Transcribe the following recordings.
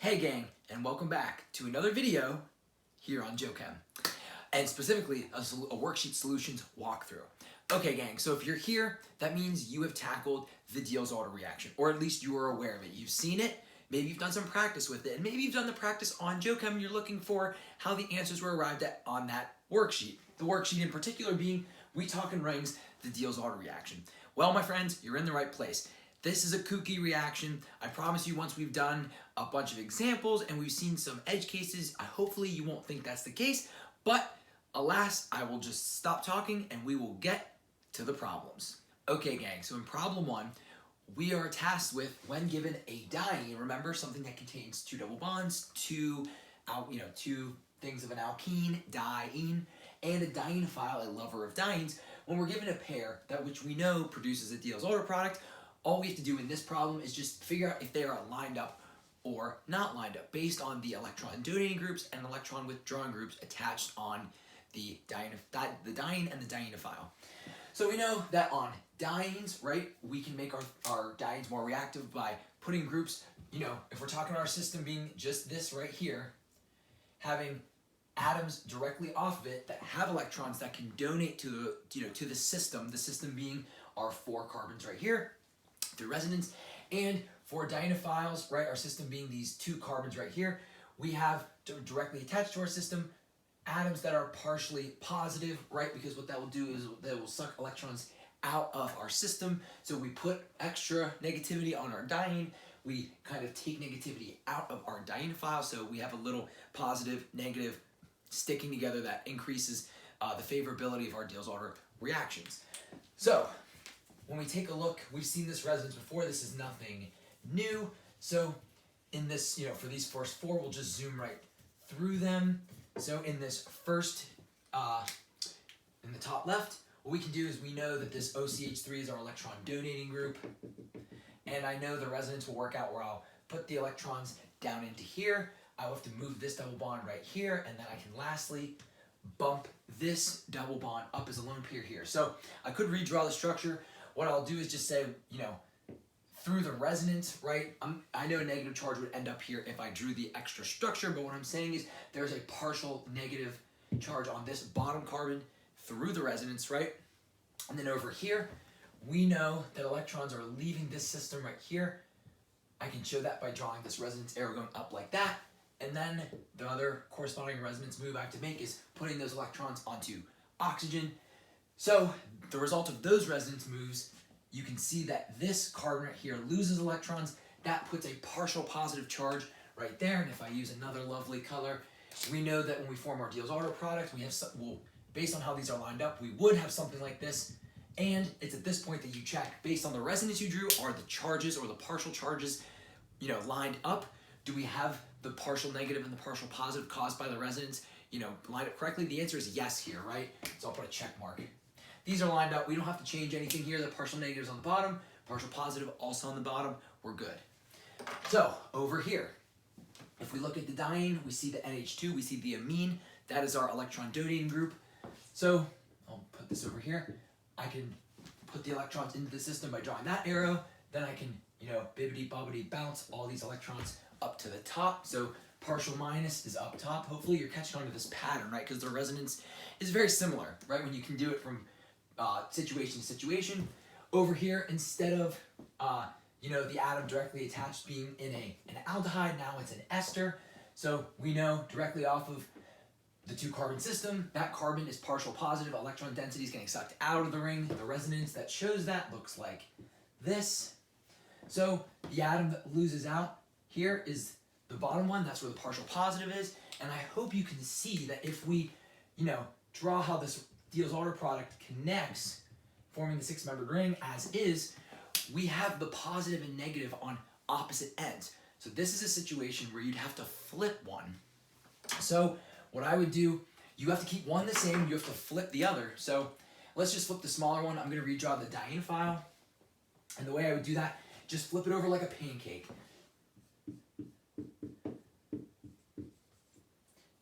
Hey gang, and welcome back to another video here on jOeCHEM, and specifically a worksheet solutions walkthrough. Okay gang, so if you're here, that means you have tackled the Diels Alder reaction, or at least you are aware of it. You've seen it, maybe you've done some practice with it, and maybe you've done the practice on jOeCHEM and you're looking for how the answers were arrived at on that worksheet. The worksheet in particular being, we talk in rings, the Diels Alder reaction. Well, my friends, you're in the right place. This is a kooky reaction. I promise you, once we've done a bunch of examples and we've seen some edge cases, hopefully you won't think that's the case, but alas, I will just stop talking and we will get to the problems. Okay gang, so in problem one, we are tasked with, when given a diene, remember something that contains two double bonds, two things of an alkene, diene, and a dienephile, a lover of dienes. When we're given a pair that which we know produces a Diels Alder product, all we have to do in this problem is just figure out if they are lined up or not lined up based on the electron donating groups and electron withdrawing groups attached on the diene and the dienephile. So we know that on dienes, right, we can make our dienes more reactive by putting groups, if we're talking about our system being just this right here, having atoms directly off of it that have electrons that can donate to the system being our 4 carbons right here through resonance, and for dienephiles, right, our system being these 2 carbons right here, we have directly attached to our system atoms that are partially positive, right, because what that will do is that will suck electrons out of our system. So we put extra negativity on our diene, we kind of take negativity out of our dienephile, so we have a little positive, negative sticking together that increases the favorability of our Diels Alder reactions. So when we take a look, we've seen this resonance before, this is nothing new. So in this, for these first 4, we'll just zoom right through them. So in this first, in the top left, what we can do is we know that this OCH3 is our electron donating group. And I know the resonance will work out where I'll put the electrons down into here. I will have to move this double bond right here, and then I can lastly bump this double bond up as a lone pair here. So I could redraw the structure. What I'll do is just say, through the resonance, right? I know a negative charge would end up here if I drew the extra structure, but what I'm saying is there's a partial negative charge on this bottom carbon through the resonance, right? And then over here, we know that electrons are leaving this system right here. I can show that by drawing this resonance arrow going up like that. And then the other corresponding resonance move I have to make is putting those electrons onto oxygen. So the result of those resonance moves, you can see that this carbon right here loses electrons. That puts a partial positive charge right there. And if I use another lovely color, we know that when we form our Diels Alder product, we have based on how these are lined up, we would have something like this. And it's at this point that you check, based on the resonance you drew, are the charges or the partial charges, lined up? Do we have the partial negative and the partial positive caused by the resonance, lined up correctly? The answer is yes here, right? So I'll put a check mark. These are lined up. We don't have to change anything here. The partial negatives on the bottom, partial positive also on the bottom. We're good. So over here, if we look at the diene, we see the NH2, we see the amine. That is our electron donating group. So I'll put this over here. I can put the electrons into the system by drawing that arrow. Then I can, bibbity bobbity bounce all these electrons up to the top. So partial minus is up top. Hopefully you're catching on to this pattern, right? Because the resonance is very similar, right? When you can do it from situation to situation. Over here, instead of the atom directly attached being in an aldehyde, now it's an ester. So we know directly off of the 2 carbon system, that carbon is partial positive, electron density is getting sucked out of the ring. The resonance that shows that looks like this. So the atom that loses out here is the bottom one, that's where the partial positive is. And I hope you can see that if we, draw how this Diels Alder product connects, forming the 6-membered ring as is, we have the positive and negative on opposite ends. So this is a situation where you'd have to flip one. So what I would do, you have to keep one the same, you have to flip the other. So let's just flip the smaller one. I'm going to redraw the dienephile. And the way I would do that, just flip it over like a pancake.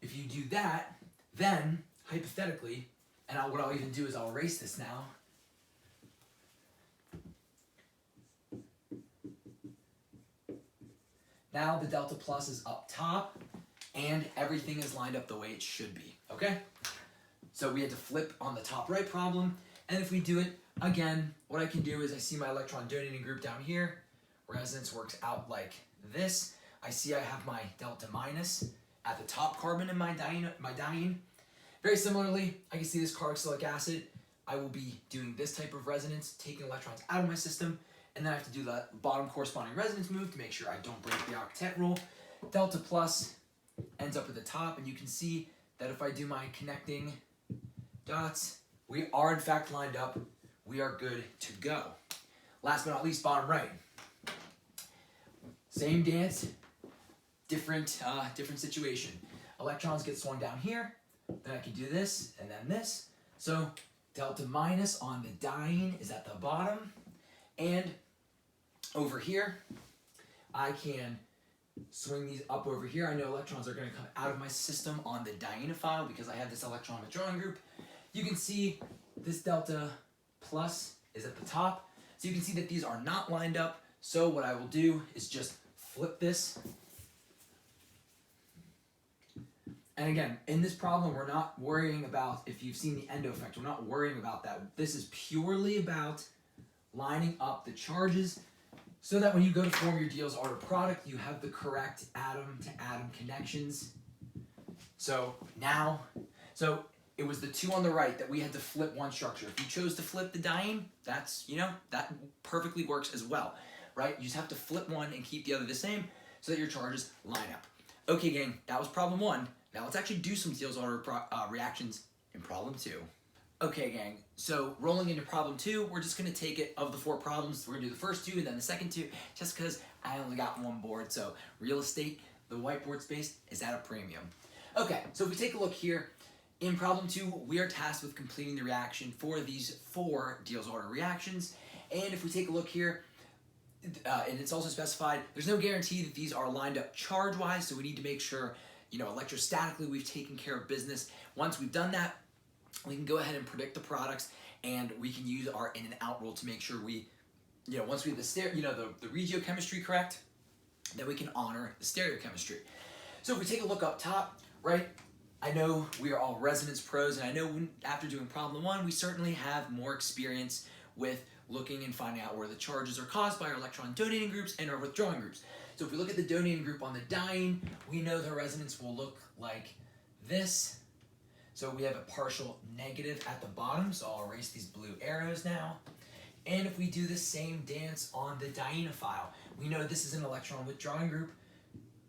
If you do that, then hypothetically, and what I'll even do is I'll erase this now. Now the delta plus is up top, and everything is lined up the way it should be, okay? So we had to flip on the top right problem, and if we do it again, what I can do is I see my electron donating group down here. Resonance works out like this. I see I have my delta minus at the top carbon in my diene. Very similarly, I can see this carboxylic acid. I will be doing this type of resonance, taking electrons out of my system, and then I have to do the bottom corresponding resonance move to make sure I don't break the octet rule. Delta plus ends up at the top, and you can see that if I do my connecting dots, we are in fact lined up. We are good to go. Last but not least, bottom right. Same dance, different situation. Electrons get swung down here, then I can do this, and then this. So delta minus on the diene is at the bottom, and over here, I can swing these up over here. I know electrons are going to come out of my system on the dienophile because I have this electron withdrawing group. You can see this delta plus is at the top. So you can see that these are not lined up. So what I will do is just flip this. And again, in this problem, we're not worrying about, if you've seen the endo effect, we're not worrying about that. This is purely about lining up the charges so that when you go to form your Diels Alder product, you have the correct atom-to-atom connections. So now, it was the two on the right that we had to flip one structure. If you chose to flip the diene, that's, that perfectly works as well, right? You just have to flip one and keep the other the same so that your charges line up. Okay, gang, that was problem one. Now let's actually do some Diels Alder reactions in problem two. Okay, gang, so rolling into problem two, we're just gonna take it of the four problems. We're gonna do the first two and then the second two, just because I only got one board. So real estate, the whiteboard space is at a premium. Okay, so if we take a look here, in problem two, we are tasked with completing the reaction for these four Diels Alder reactions. And if we take a look here, and it's also specified, there's no guarantee that these are lined up charge-wise, so we need to make sure, electrostatically we've taken care of business. Once we've done that, we can go ahead and predict the products, and we can use our in and out rule to make sure we, once we have the regiochemistry correct, then we can honor the stereochemistry. So if we take a look up top, right, I know we are all resonance pros, and I know after doing problem one, we certainly have more experience with looking and finding out where the charges are caused by our electron donating groups and our withdrawing groups. So if we look at the donating group on the diene, we know the resonance will look like this. So we have a partial negative at the bottom, so I'll erase these blue arrows now. And if we do the same dance on the dienophile, we know this is an electron withdrawing group.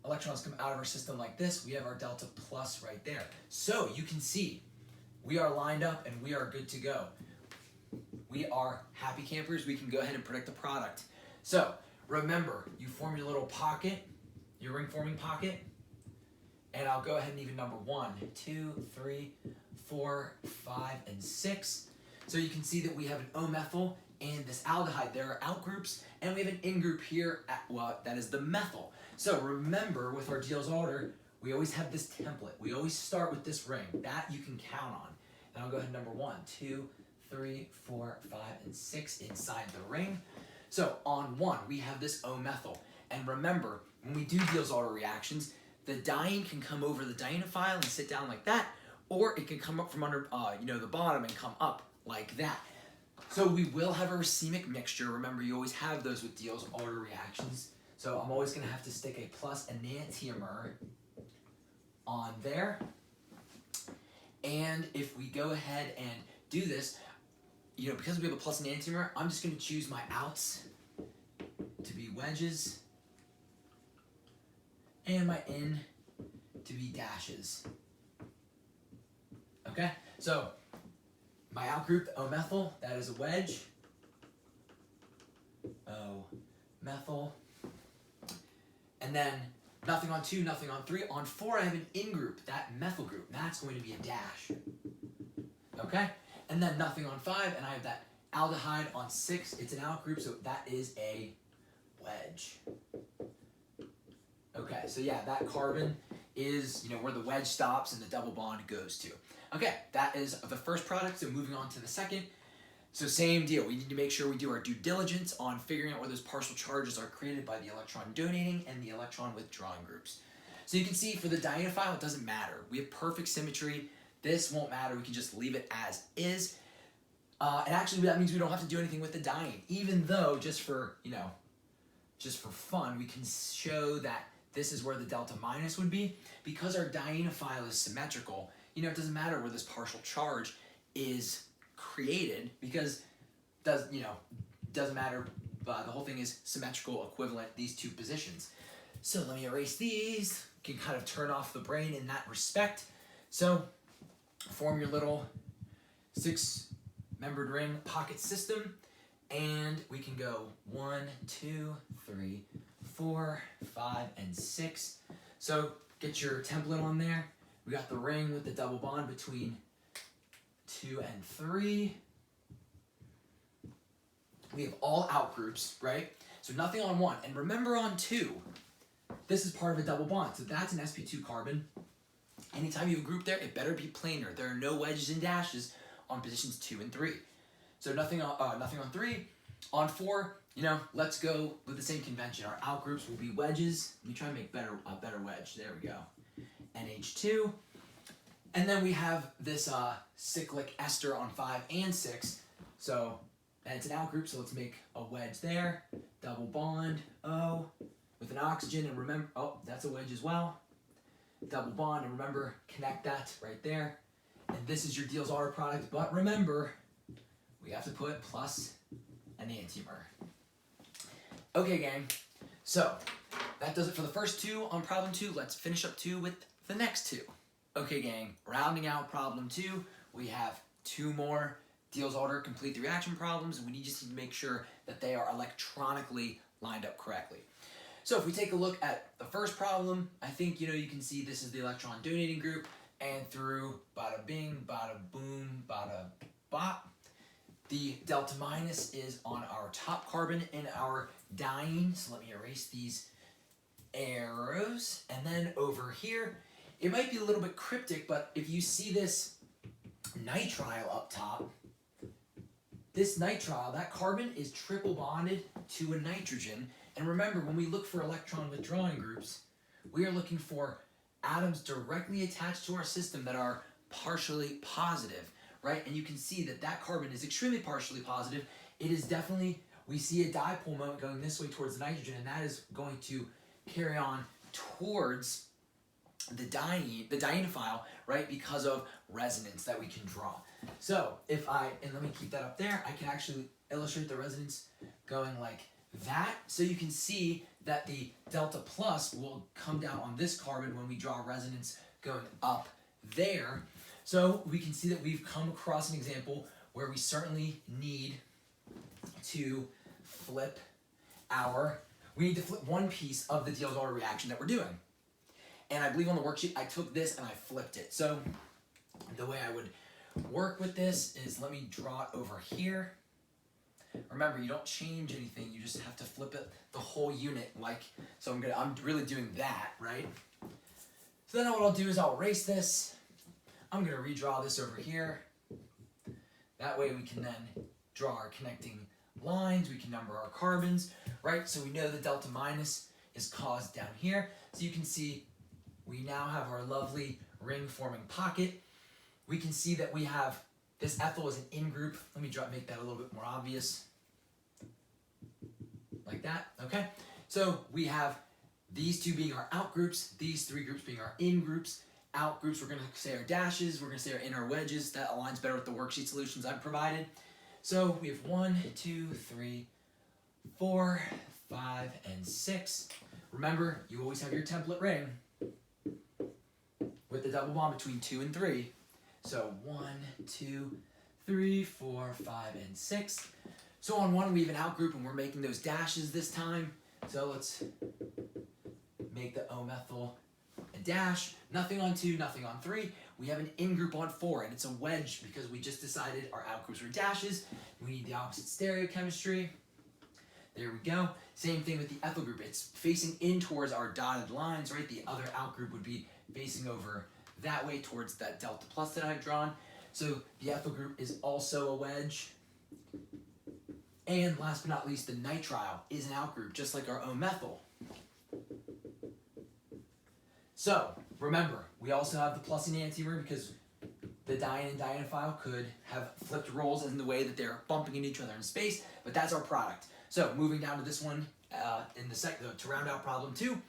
Electrons come out of our system like this. We have our delta plus right there. So you can see we are lined up and we are good to go. We are happy campers. We can go ahead and predict the product. So remember, you form your little pocket, your ring forming pocket, and I'll go ahead and even number 1, 2, 3, 4, 5, and 6. So you can see that we have an O-methyl and this aldehyde. There are out groups, and we have an in group here, that is the methyl. So remember, with our Diels Alder, we always have this template. We always start with this ring. That you can count on. And I'll go ahead and number 1, 2, 3, 4, 5, and 6 inside the ring. So on 1, we have this O-methyl. And remember, when we do Diels Alder reactions, the diene can come over the dienophile and sit down like that, or it can come up from under the bottom and come up like that. So we will have a racemic mixture. Remember, you always have those with Diels Alder reactions. So I'm always going to have to stick a plus enantiomer on there. And if we go ahead and do this, because we have a plus enantiomer, I'm just going to choose my outs to be wedges and my in to be dashes. Okay, so my out group, the O-methyl, that is a wedge. O-methyl. And then nothing on 2, nothing on 3. On 4, I have an in group, that methyl group. That's going to be a dash. Okay, and then nothing on 5, and I have that aldehyde on 6. It's an out group, so that is a wedge. Okay, so yeah, that carbon is, where the wedge stops and the double bond goes to. Okay, that is the first product, so moving on to the second. So same deal, we need to make sure we do our due diligence on figuring out where those partial charges are created by the electron donating and the electron withdrawing groups. So you can see for the dienophile, it doesn't matter. We have perfect symmetry. This won't matter, we can just leave it as is. And actually that means we don't have to do anything with the diene, even though just for fun, we can show that this is where the delta minus would be. Because our dienophile is symmetrical, it doesn't matter where this partial charge is created, because doesn't matter, the whole thing is symmetrical, equivalent, these two positions. So let me erase these. You can kind of turn off the brain in that respect. So form your little 6-membered ring pocket system, and we can go 1, 2, 3, 4, 5, and 6. So get your template on there. We got the ring with the double bond between 2 and 3. We have all out groups, right? So nothing on 1. And remember on 2, this is part of a double bond. So that's an sp2 carbon. Anytime you have a group there, it better be planar. There are no wedges and dashes on positions 2 and 3. So nothing on 3. On 4, let's go with the same convention. Our out groups will be wedges. Let me try and make a better wedge. There we go. NH2. And then we have this cyclic ester on 5 and 6. So, and it's an out group, so let's make a wedge there. Double bond, O, with an oxygen, and remember, oh, that's a wedge as well. Double bond, and remember, connect that right there. And this is your Diels Alder product, but remember, we have to put plus an enantiomer. Okay, gang, so that does it for the first 2 on problem 2. Let's finish up 2 with the next 2. Okay, gang, rounding out problem 2, we have 2 more Diels Alder complete the reaction problems, and we just need to make sure that they are electronically lined up correctly. So if we take a look at the first problem, I think you can see this is the electron donating group, and through bada bing, bada boom, bada bop, the delta minus is on our top carbon in our diene. So let me erase these arrows, and then over here, it might be a little bit cryptic, but if you see this nitrile up top, this nitrile, that carbon is triple bonded to a nitrogen. And remember, when we look for electron withdrawing groups, we are looking for atoms directly attached to our system that are partially positive, right? And you can see that that carbon is extremely partially positive. It is definitely, we see a dipole moment going this way towards the nitrogen, and that is going to carry on towards the dienophile, right? Because of resonance that we can draw. So if and let me keep that up there, I can actually illustrate the resonance going like that. So you can see that the delta plus will come down on this carbon when we draw resonance going up there. So we can see that we've come across an example where we certainly need to flip one piece of the Diels Alder reaction that we're doing. And I believe on the worksheet, I took this and I flipped it. So the way I would work with this is, let me draw it over here. Remember, you don't change anything, you just have to flip it, the whole unit, so I'm really doing that, right? So then what I'll do is I'll erase this. I'm gonna redraw this over here. That way we can then draw our connecting lines, we can number our carbons, right? So we know the delta minus is caused down here. So you can see we now have our lovely ring forming pocket. We can see that we have this ethyl is an in group. Let me make that a little bit more obvious. Like that, okay? So we have these 2 being our out groups, these 3 groups being our in groups. Out groups, we're gonna say our dashes, we're gonna say our inner wedges. That aligns better with the worksheet solutions I've provided. So we have 1, 2, 3, 4, 5, and 6. Remember, you always have your template ring with the double bond between 2 and 3. So 1, 2, 3, 4, 5, and 6. So on 1 we have an out group and we're making those dashes this time. So let's make the O-methyl a dash. Nothing on 2, nothing on 3. We have an in group on 4, and it's a wedge because we just decided our out groups were dashes. We need the opposite stereochemistry. There we go. Same thing with the ethyl group. It's facing in towards our dotted lines, right? The other out group would be facing over that way towards that delta plus that I've drawn. So the ethyl group is also a wedge. And last but not least, the nitrile is an out group, just like our O methyl. So remember, we also have the plus and enantiomer because the diene and dienophile could have flipped roles in the way that they're bumping into each other in space, but that's our product. So moving down to this one to round out problem 2,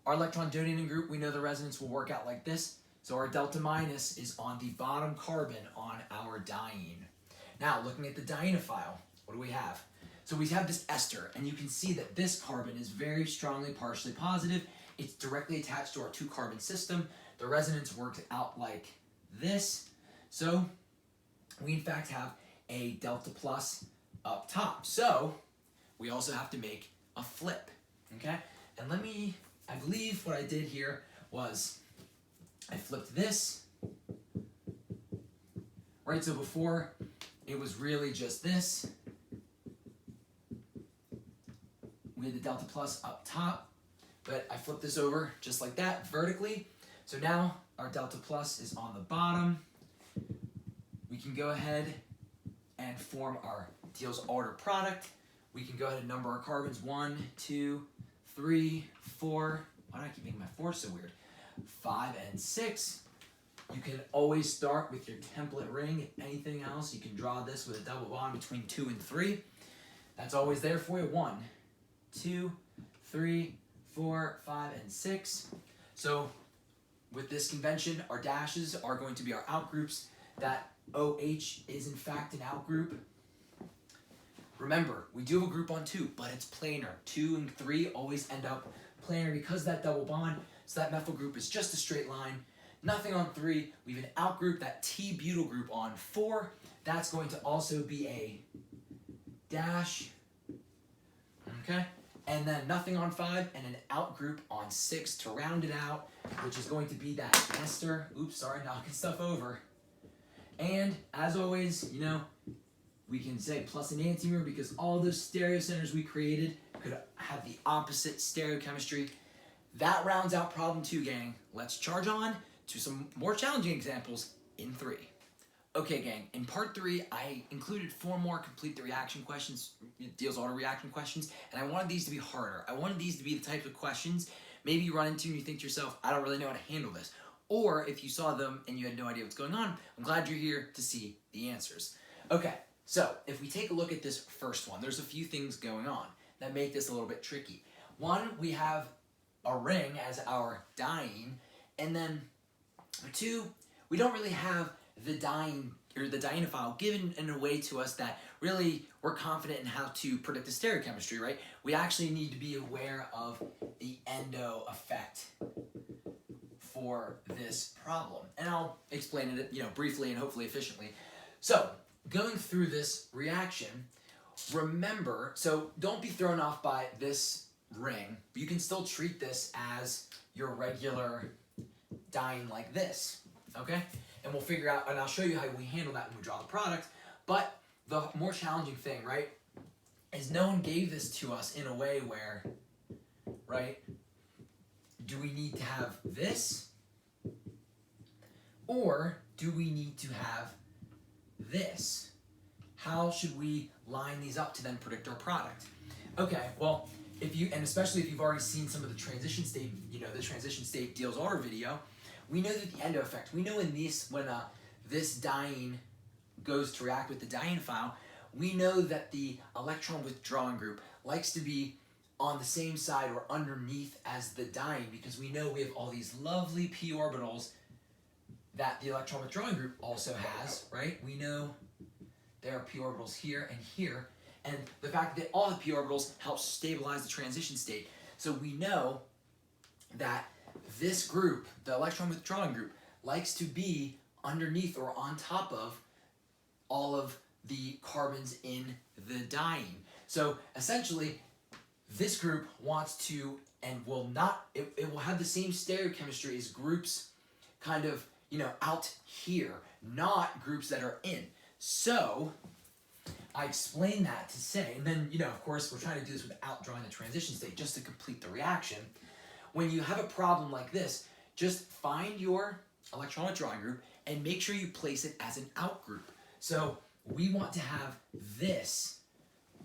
our electron donating group, we know the resonance will work out like this. So our delta minus is on the bottom carbon on our diene. Now looking at the dienophile, what do we have? So we have this ester, and you can see that this carbon is very strongly partially positive. It's directly attached to our 2-carbon system. The resonance works out like this. So we in fact have a delta plus up top. So we also have to make a flip, okay? And I believe what I did here was I flipped this, right? So before it was really just this. We had the delta plus up top, but I flipped this over just like that vertically. So now our delta plus is on the bottom. We can go ahead and form our Diels Alder product. We can go ahead and number our carbons 1, 2, 3, 4. Why do I keep making my 4 so weird? 5 and 6. You can always start with your template ring. If anything else, you can draw this with a double bond between 2 and 3. That's always there for you. 1, 2, 3, 4, 5, and 6. So with this convention, our dashes are going to be our outgroups. That OH is in fact an outgroup. Remember, we do have a group on 2, but it's planar. 2 and 3 always end up planar because of that double bond. So that methyl group is just a straight line. Nothing on 3. We have an outgroup, that T-butyl group on 4. That's going to also be a dash. Okay? And then nothing on 5 and an outgroup on 6 to round it out, which is going to be that ester. Oops, sorry, knocking stuff over. And as always, you know, we can say plus an enantiomer because all those stereocenters we created could have the opposite stereochemistry. That rounds out problem 2, gang. Let's charge on to some more challenging examples in 3. Okay, gang, in part 3, I included 4 more complete the reaction questions, Diels Alder reaction questions, and I wanted these to be harder. I wanted these to be the types of questions maybe you run into and you think to yourself, I don't really know how to handle this. Or if you saw them and you had no idea what's going on, I'm glad you're here to see the answers. Okay, so if we take a look at this first one, there's a few things going on that make this a little bit tricky. One, we have a ring as our diene, and then 2, we don't really have the diene or the dienophile given in a way to us that really we're confident in how to predict the stereochemistry, right? We actually need to be aware of the endo effect for this problem. And I'll explain it, briefly and hopefully efficiently. So, going through this reaction, remember, so don't be thrown off by this ring. You can still treat this as your regular diene like this, okay? And we'll figure out, and I'll show you how we handle that when we draw the product. But the more challenging thing, right, is no one gave this to us in a way where, right, do we need to have this? Or do we need to have this? How should we line these up to then predict our product? Okay, well, and especially if you've already seen some of the transition state, the transition state Diels Alder video, we know that the endo effect, we know when this diene goes to react with the dienophile, we know that the electron withdrawing group likes to be on the same side or underneath as the diene because we know we have all these lovely p orbitals that the electron withdrawing group also has, right? We know there are p orbitals here and here, and the fact that they all have p orbitals helps stabilize the transition state. So we know that this group, the electron withdrawing group, likes to be underneath or on top of all of the carbons in the diene. So essentially, this group wants to and will not, it will have the same stereochemistry as groups kind of, out here, not groups that are in. So I explain that to say, and then, of course, we're trying to do this without drawing the transition state just to complete the reaction. When you have a problem like this, just find your electron withdrawing group and make sure you place it as an out group. So we want to have this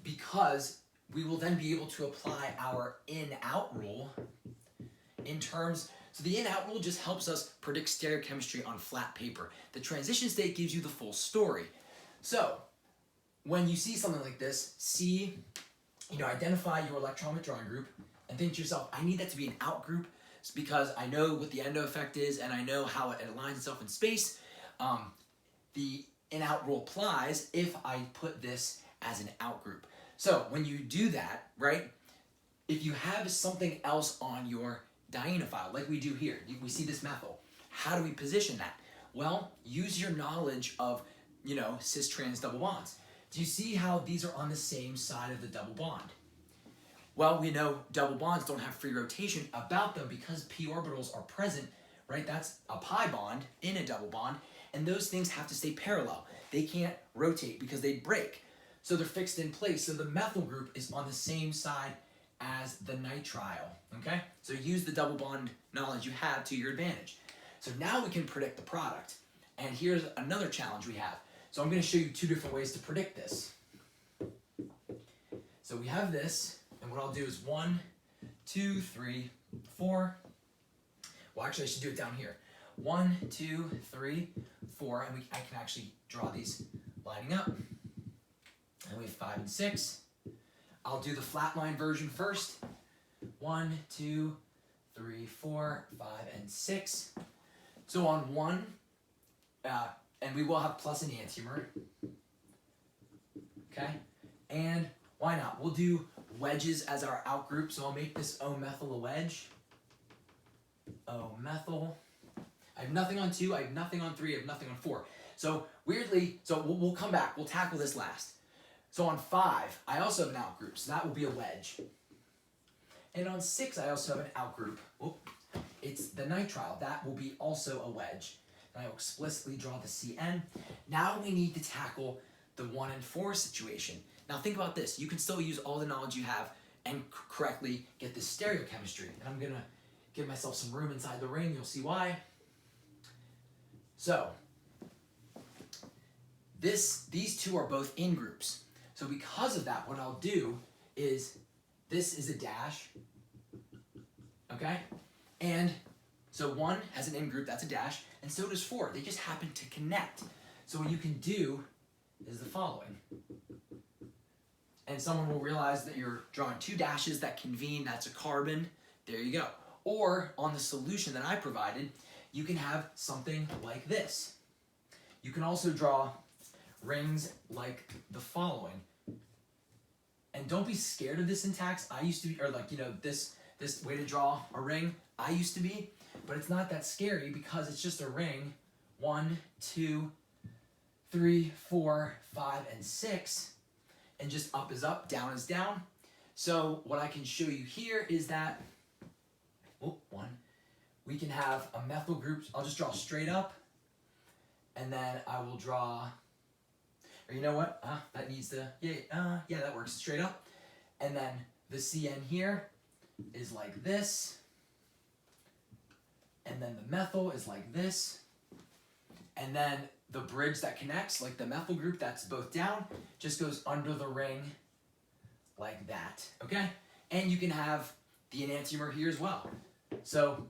because we will then be able to apply our in-out rule in terms. So the in-out rule just helps us predict stereochemistry on flat paper. The transition state gives you the full story. So when you see something like this, identify your electron withdrawing group and think to yourself, I need that to be an out group because I know what the endo effect is and I know how it aligns itself in space. The in-out rule applies if I put this as an out group. So when you do that, right, if you have something else on your dienophile, like we do here, we see this methyl, how do we position that? Well, use your knowledge of, cis-trans double bonds. Do you see how these are on the same side of the double bond? Well, we know double bonds don't have free rotation about them because p orbitals are present, right? That's a pi bond in a double bond, and those things have to stay parallel. They can't rotate because they break. So they're fixed in place. So the methyl group is on the same side as the nitrile, okay? So use the double bond knowledge you have to your advantage. So now we can predict the product. And here's another challenge we have. So I'm going to show you two different ways to predict this. So we have this, and what I'll do is 1, 2, 3, 4. Well, actually, I should do it down here. 1, 2, 3, 4, and I can actually draw these lining up. And we have 5 and 6. I'll do the flatline version first. 1, 2, 3, 4, 5, and 6. So on 1, and we will have plus an enantiomer. Okay? And why not? We'll do wedges as our out group. So I'll make this O-methyl a wedge. O-methyl. I have nothing on 2, I have nothing on 3, I have nothing on 4. So weirdly, we'll come back. We'll tackle this last. So on 5, I also have an out group, so that will be a wedge. And on 6, I also have an out group. It's the nitrile. That will be also a wedge. And I will explicitly draw the CN. Now we need to tackle the 1 and 4 situation. Now think about this. You can still use all the knowledge you have and correctly get this stereochemistry. And I'm going to give myself some room inside the ring. You'll see why. So these two are both in groups. So because of that, what I'll do is, this is a dash, okay? And so 1 has an in group, that's a dash, and so does 4. They just happen to connect. So what you can do is the following. And someone will realize that you're drawing 2 dashes that convene, that's a carbon, there you go. Or on the solution that I provided, you can have something like this. You can also draw rings like the following. And don't be scared of this syntax. I used to be, or this way to draw a ring, I used to be, but it's not that scary because it's just a ring. 1, 2, 3, 4, 5, and 6. And just up is up, down is down. So what I can show you here is that, we can have a methyl group. I'll just draw straight up. And then I will draw, or you know what? That needs to, yeah, that works, straight up. And then the CN here is like this. And then the methyl is like this. And then the bridge that connects, like the methyl group that's both down, just goes under the ring like that, okay? And you can have the enantiomer here as well. So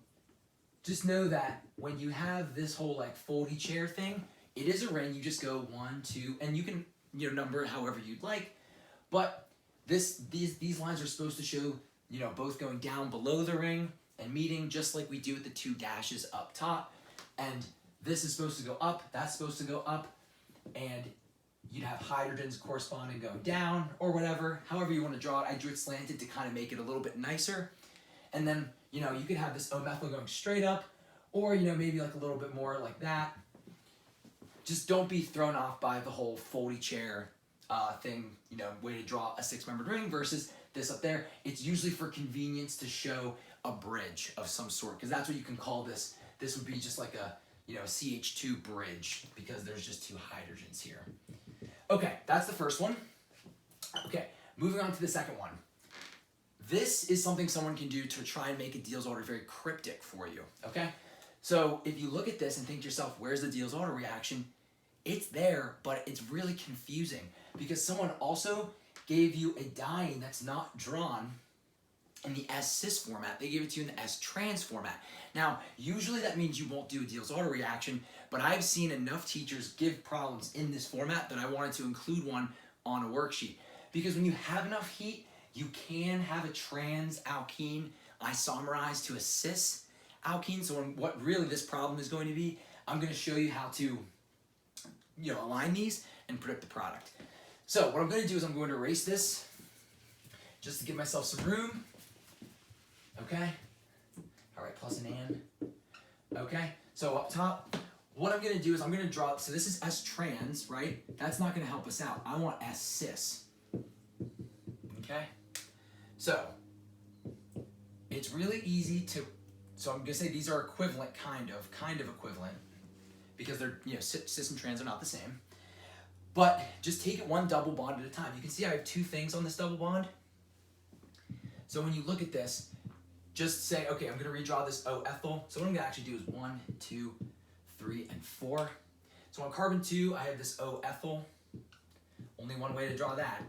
just know that when you have this whole like foldy chair thing, it is a ring. You just go 1, 2, and you can number it however you'd like. But these lines are supposed to show both going down below the ring and meeting, just like we do with the 2 dashes up top. And this is supposed to go up. That's supposed to go up, and you'd have hydrogens corresponding going down or whatever. However you want to draw it. I drew it slanted to kind of make it a little bit nicer. And then you could have this O-methyl going straight up, or maybe like a little bit more like that. Just don't be thrown off by the whole foldy chair thing, way to draw a 6-membered ring versus this up there. It's usually for convenience to show a bridge of some sort, because that's what you can call this. This would be just like a CH2 bridge, because there's just 2 hydrogens here. Okay, that's the first one. Okay, moving on to the second one. This is something someone can do to try and make a Diels Alder very cryptic for you, okay? So if you look at this and think to yourself, where's the Diels Alder reaction? it's there, but it's really confusing because someone also gave you a diene that's not drawn in the S-cis format. They gave it to you in the S-trans format. Now, usually that means you won't do a Diels Alder reaction, but I've seen enough teachers give problems in this format that I wanted to include one on a worksheet. Because when you have enough heat, you can have a trans alkene isomerize to a cis alkene. So what really this problem is going to be, I'm going to show you how to align these and predict the product. So what I'm going to do is I'm going to erase this just to give myself some room. Okay? All right, plus an and. Okay? So up top, what I'm going to do is I'm going to draw, so this is S-trans, right? That's not going to help us out. I want S-cis. Okay? So, it's really easy to, so I'm going to say these are equivalent, kind of equivalent, because they're, cis and trans are not the same. But just take it one double bond at a time. You can see I have two things on this double bond. So when you look at this, just say, okay, I'm going to redraw this O-ethyl. So what I'm going to actually do is 1, 2, 3, and 4. So on carbon 2, I have this O-ethyl. Only one way to draw that.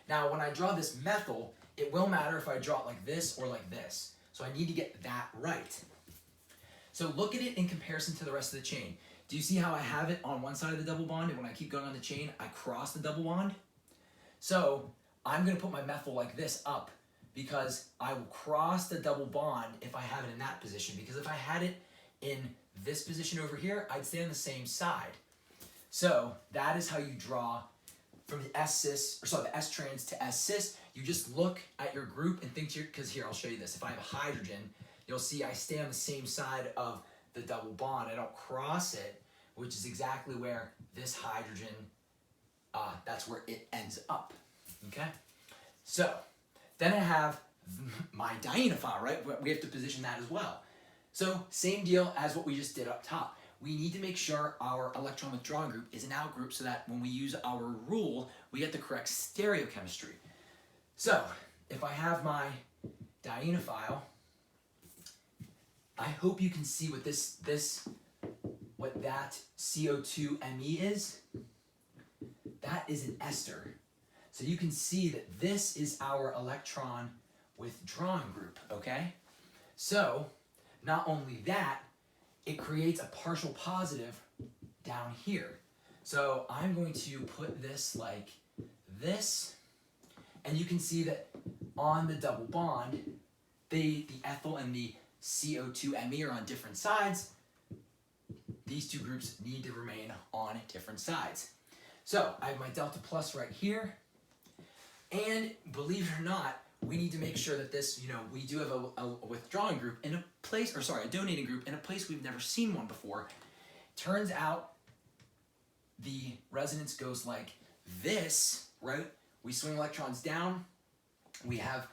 Now, when I draw this methyl, it will matter if I draw it like this or like this. So I need to get that right. So look at it in comparison to the rest of the chain. Do you see how I have it on one side of the double bond, and when I keep going on the chain, I cross the double bond? So I'm going to put my methyl like this up, because I will cross the double bond if I have it in that position. Because if I had it in this position over here, I'd stay on the same side. So that is how you draw from the S-cis, or sorry, the S-trans to S-cis. You just look at your group and think to your, because here, I'll show you this. If I have a hydrogen, you'll see I stay on the same side of the double bond. I don't cross it, which is exactly where this hydrogen, that's where it ends up, okay? So, then I have my dienophyre, right? We have to position that as well. So same deal as what we just did up top. We need to make sure our electron withdrawing group is an out group so that when we use our rule, we get the correct stereochemistry. So if I have my dienophyre, I hope you can see what what that CO2Me is. That is an ester. So you can see that this is our electron withdrawing group, okay? So, not only that, it creates a partial positive down here. So I'm going to put this like this, and you can see that on the double bond, the ethyl and the CO2Me are on different sides. These two groups need to remain on different sides. So I have my delta plus right here. And believe it or not, we need to make sure that this, we do have a withdrawing group in a place, or sorry, a donating group in a place we've never seen one before. Turns out the resonance goes like this, right? We swing electrons down, we have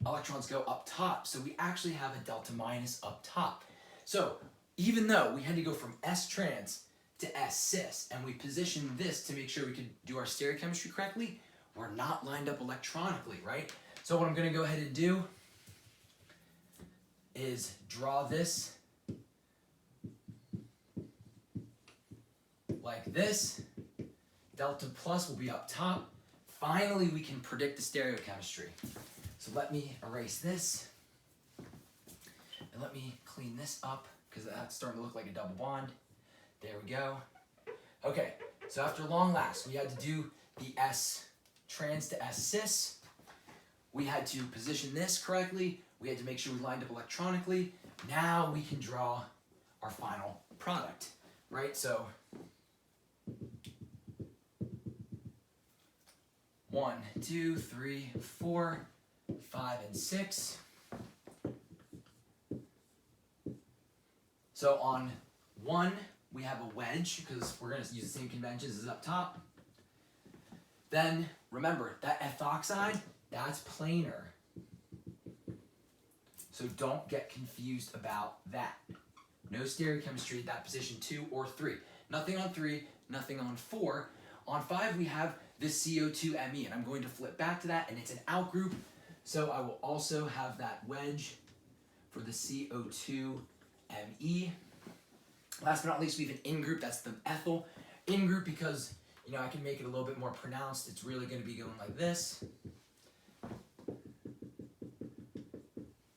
electrons go up top, so we actually have a delta minus up top. So even though we had to go from S-trans to S-cis, and we positioned this to make sure we could do our stereochemistry correctly, we're not lined up electronically, right? So what I'm going to go ahead and do is draw this like this. Delta plus will be up top. Finally, we can predict the stereochemistry. So let me erase this. And let me clean this up, because that's starting to look like a double bond. There we go. Okay, so after long last, we had to do the S-trans to S-cis. We had to position this correctly. We had to make sure we lined up electronically. Now we can draw our final product, right? So 1, 2, 3, 4, 5, and 6. So on 1, we have a wedge, because we're going to use the same conventions as up top. Then, remember, that ethoxide, that's planar. So don't get confused about that. No stereochemistry at that position 2 or 3. Nothing on 3, nothing on 4. On 5, we have this CO2Me, and I'm going to flip back to that, and it's an out group. So I will also have that wedge for the CO2Me. Last but not least, we have an in group, that's the ethyl. In group because, you know, I can make it a little bit more pronounced. It's really going to be going like this.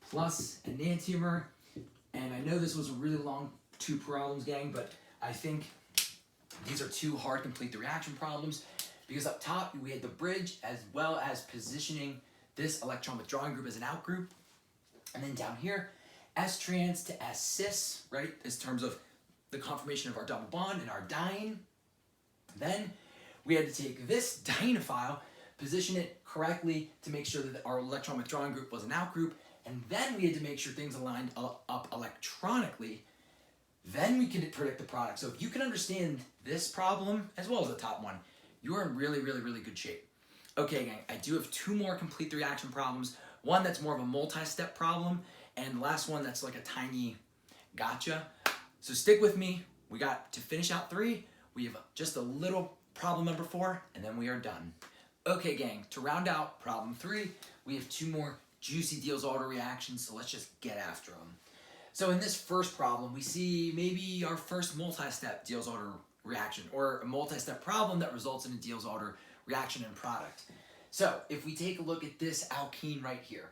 Plus enantiomer. And I know this was a really long 2 problems, gang, but I think these are too hard to complete the reaction problems because up top we had the bridge as well as positioning this electron withdrawing group as an out group. And then down here, S trans to S cis, right, in terms of the conformation of our double bond and our diene. Then we had to take this dienophile, position it correctly to make sure that our electron withdrawing group was an out group, and then we had to make sure things aligned up electronically. Then we could predict the product. So if you can understand this problem as well as the top one, you're in really, really, really good shape. Okay, gang, I do have 2 more complete the reaction problems. One that's more of a multi-step problem, and the last one that's like a tiny gotcha. So stick with me. We got to finish out 3. We have just a little problem number 4, and then we are done. Okay, gang, to round out problem 3, we have 2 more juicy Diels Alder reactions, so let's just get after them. So in this first problem, we see maybe our first multi-step Diels Alder reaction, or a multi-step problem that results in a Diels Alder reaction and product. So if we take a look at this alkene right here,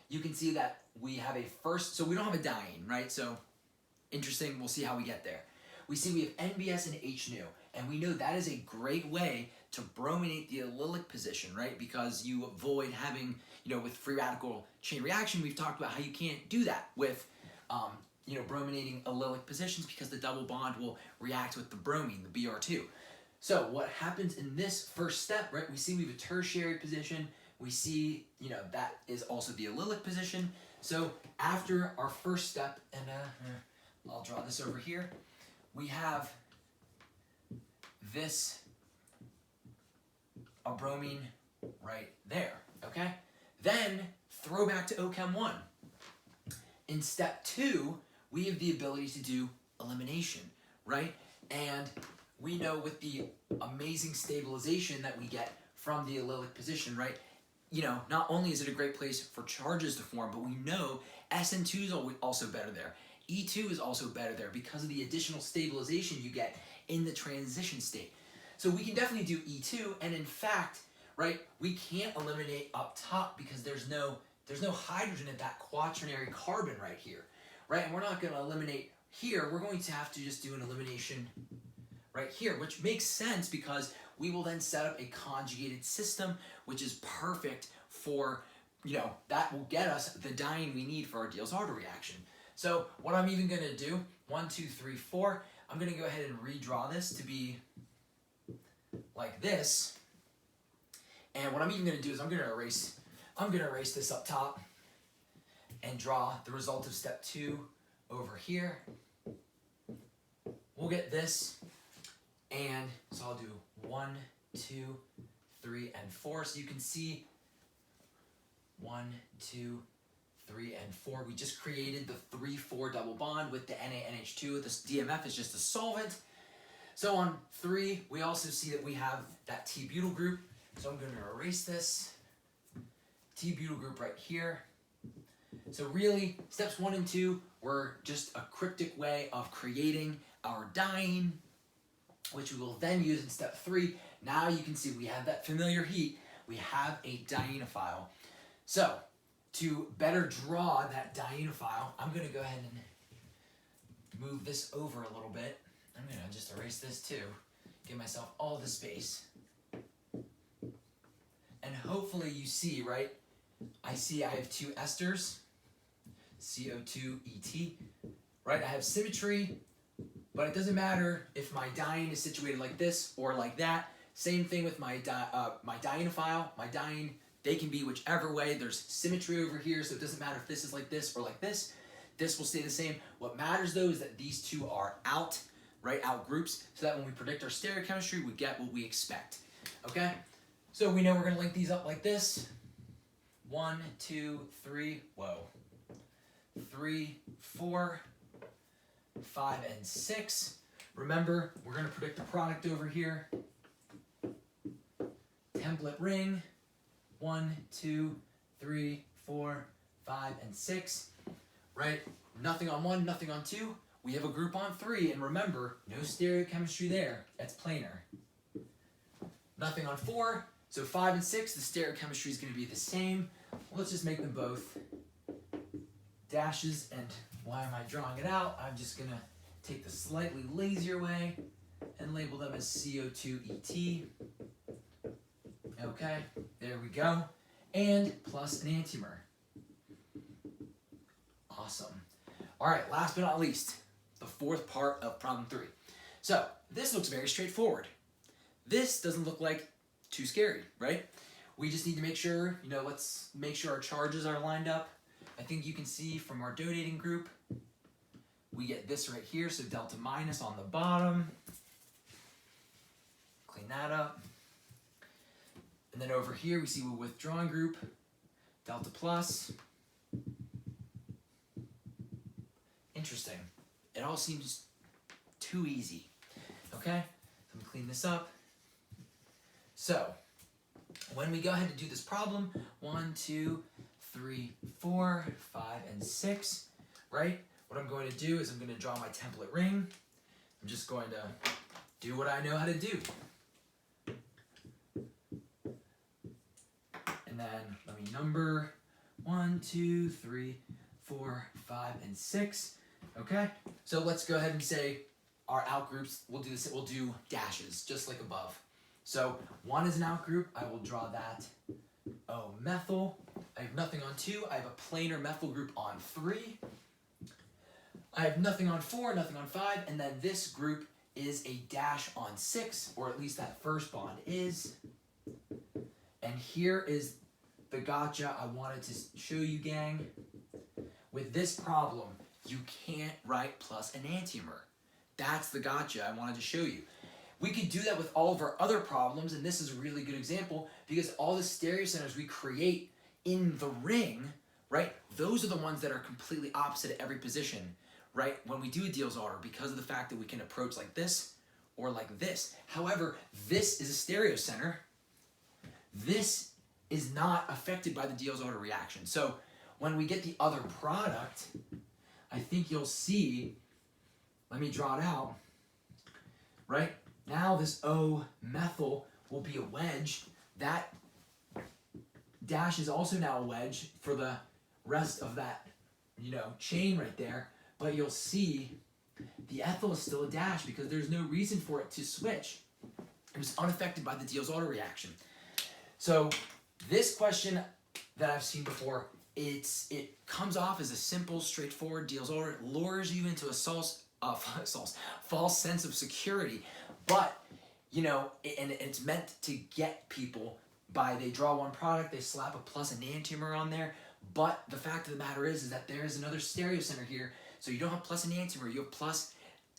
you can see that we have a first, so we don't have a diene, right? So interesting, we'll see how we get there. We see we have NBS and HNU, and we know that is a great way to brominate the allylic position, right? Because you avoid having, you know, with free radical chain reaction, we've talked about how you can't do that with, you know, brominating allylic positions because the double bond will react with the bromine, the Br2. So what happens in this first step, right? We see we have a tertiary position. We see, you know, that is also the allylic position. So after our first step, and I'll draw this over here, we have this, a bromine right there, okay? Then throw back to OCHEM 1. In step 2, we have the ability to do elimination, right? And we know with the amazing stabilization that we get from the allylic position, right? You know, not only is it a great place for charges to form, but we know SN2 is also better there. E2 is also better there because of the additional stabilization you get in the transition state. So we can definitely do E2, and in fact, right, we can't eliminate up top because there's no hydrogen at that quaternary carbon right here, right? And we're not going to eliminate here. We're going to have to just do an elimination right here, which makes sense because we will then set up a conjugated system, which is perfect for, you know, that will get us the diene we need for our Diels Alder reaction. So what I'm even going to do, 1, 2, 3, 4, I'm going to go ahead and redraw this to be like this. And what I'm even going to do is I'm going to erase this up top and draw the result of step 2 over here. We'll get this, and so I'll do 1, 2, 3, and 4. So you can see 1, 2, 3, and 4. We just created the 3-4 double bond with the NaNH2. This DMF is just a solvent. So on 3, we also see that we have that T-butyl group. So I'm going to erase this T-butyl group right here. So really, steps 1 and 2 were just a cryptic way of creating our diene, which we will then use in step 3. Now you can see we have that familiar heat. We have a dienophile. So to better draw that dienophile, I'm going to go ahead and move this over a little bit. I'm going to just erase this too. Give myself all the space. And hopefully you see, right? I have 2 esters, CO2, ET, right? I have symmetry, but it doesn't matter if my diene is situated like this or like that. Same thing with my dienophile. My diene, they can be whichever way. There's symmetry over here, so it doesn't matter if this is like this or like this. This will stay the same. What matters though is that these 2 are out, right? Out groups, so that when we predict our stereochemistry, we get what we expect, okay? So we know we're going to link these up like this. 1, 2, 3, 3, 4, 5, and 6. Remember, we're going to predict the product over here. Template ring. 1, 2, 3, 4, 5, and 6. Right? Nothing on 1, nothing on 2. we have a group on 3, and remember, no stereochemistry there. That's planar. Nothing on 4, so 5 and 6, the stereochemistry is going to be the same. Let's just make them both dashes, and why am I drawing it out? I'm just going to take the slightly lazier way and label them as CO2ET. Okay, there we go. And plus an enantiomer. Awesome. All right, last but not least, the 4th part of problem 3. So this looks very straightforward. This doesn't look like too scary, right? We just need to make sure, let's make sure our charges are lined up. I think you can see from our donating group, we get this right here, so delta minus on the bottom. Clean that up. And then over here, we see the withdrawing group, delta plus. Interesting. It all seems too easy. Okay, let me clean this up. So, when we go ahead and do this problem, 1, 2, 3, 4, 5, and 6, right? What I'm going to do is I'm going to draw my template ring. I'm just going to do what I know how to do. And then let me number 1, 2, 3, 4, 5, and 6. Okay, so let's go ahead and say our outgroups, we'll do this, we'll do dashes, just like above. So 1 is an outgroup, I will draw that O-methyl. I have nothing on 2, I have a planar methyl group on 3. I have nothing on 4, nothing on 5, and then this group is a dash on 6, or at least that first bond is. And here is the gotcha I wanted to show you, gang. With this problem, you can't write plus an enantiomer. That's the gotcha I wanted to show you. We could do that with all of our other problems, and this is a really good example because all the stereocenters we create in the ring, right, those are the ones that are completely opposite at every position, right, when we do a Diels Alder, because of the fact that we can approach like this or like this. However, this is a stereocenter. This is not affected by the Diels Alder reaction. So when we get the other product, I think you'll see, let me draw it out, right? Now this O-methyl will be a wedge. That dash is also now a wedge for the rest of that, chain right there. But you'll see the ethyl is still a dash because there's no reason for it to switch. It was unaffected by the Diels Alder reaction. So this question that I've seen before, it comes off as a simple, straightforward Diels Alder. It lures you into a false sense of security. But, and it's meant to get people by, they draw one product, they slap a plus enantiomer on there. But the fact of the matter is that there is another stereocenter here. So you don't have plus enantiomer, you have plus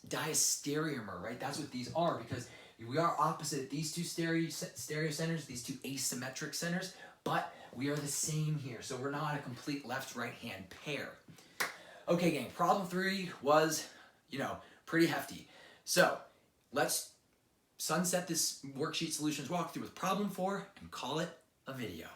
diastereomer, right? That's what these are, because we are opposite at these two stereocenters, these two asymmetric centers, but we are the same here. So we're not a complete left-right-hand pair. Okay, gang, problem 3 was, pretty hefty. So let's sunset this worksheet solutions walkthrough with problem 4 and call it a video.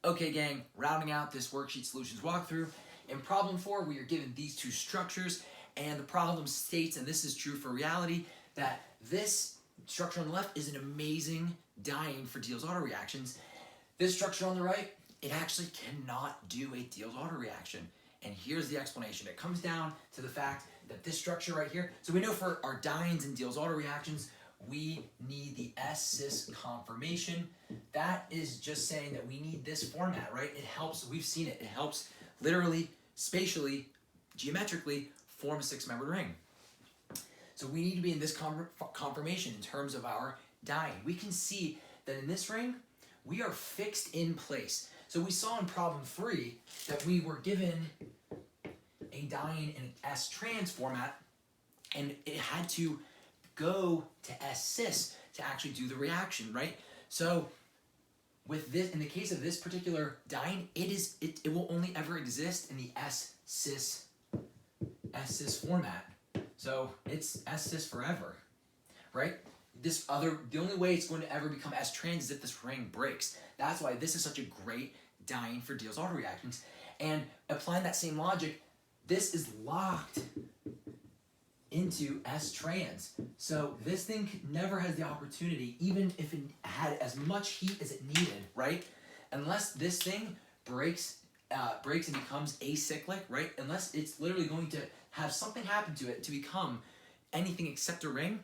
Okay, gang, rounding out this worksheet solutions walkthrough. In problem 4, we are given these two structures, and the problem states, and this is true for reality, that this structure on the left is an amazing diene for Diels Alder reactions. This structure on the right, it actually cannot do a Diels Alder reaction. And here's the explanation. It comes down to the fact that this structure right here, so we know for our dienes and Diels Alder reactions, we need the S-cis conformation. That is just saying that we need this format, right? It helps, we've seen it, it helps literally, spatially, geometrically form a 6-membered ring. So we need to be in this conformation in terms of our diene. We can see that in this ring, we are fixed in place. So we saw in problem 3 that we were given a diene in an S-trans format, and it had to go to S-cis to actually do the reaction, right? So with this, in the case of this particular diene, it will only ever exist in the S-cis format. So it's S-cis forever, right? The only way it's going to ever become S-trans is if this ring breaks. That's why this is such a great diene for Diels Alder reactions. And applying that same logic, this is locked into S trans. So this thing never has the opportunity, even if it had as much heat as it needed, right? Unless this thing breaks and becomes acyclic, right? Unless it's literally going to have something happen to it to become anything except a ring,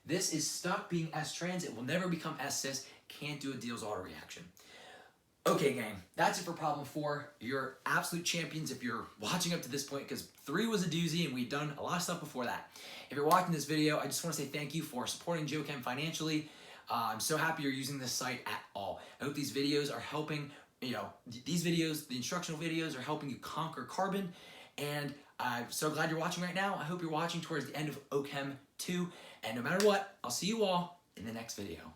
this is stuck being S trans. It will never become S cis. Can't do a Diels Alder reaction. Okay, gang, that's it for problem 4. You're absolute champions if you're watching up to this point, because 3 was a doozy and we've done a lot of stuff before that. If you're watching this video, I just want to say thank you for supporting jOeCHEM financially. I'm so happy you're using this site at all. I hope these videos are helping, these videos, the instructional videos, are helping you conquer carbon. And I'm so glad you're watching right now. I hope you're watching towards the end of jOeCHEM 2. And no matter what, I'll see you all in the next video.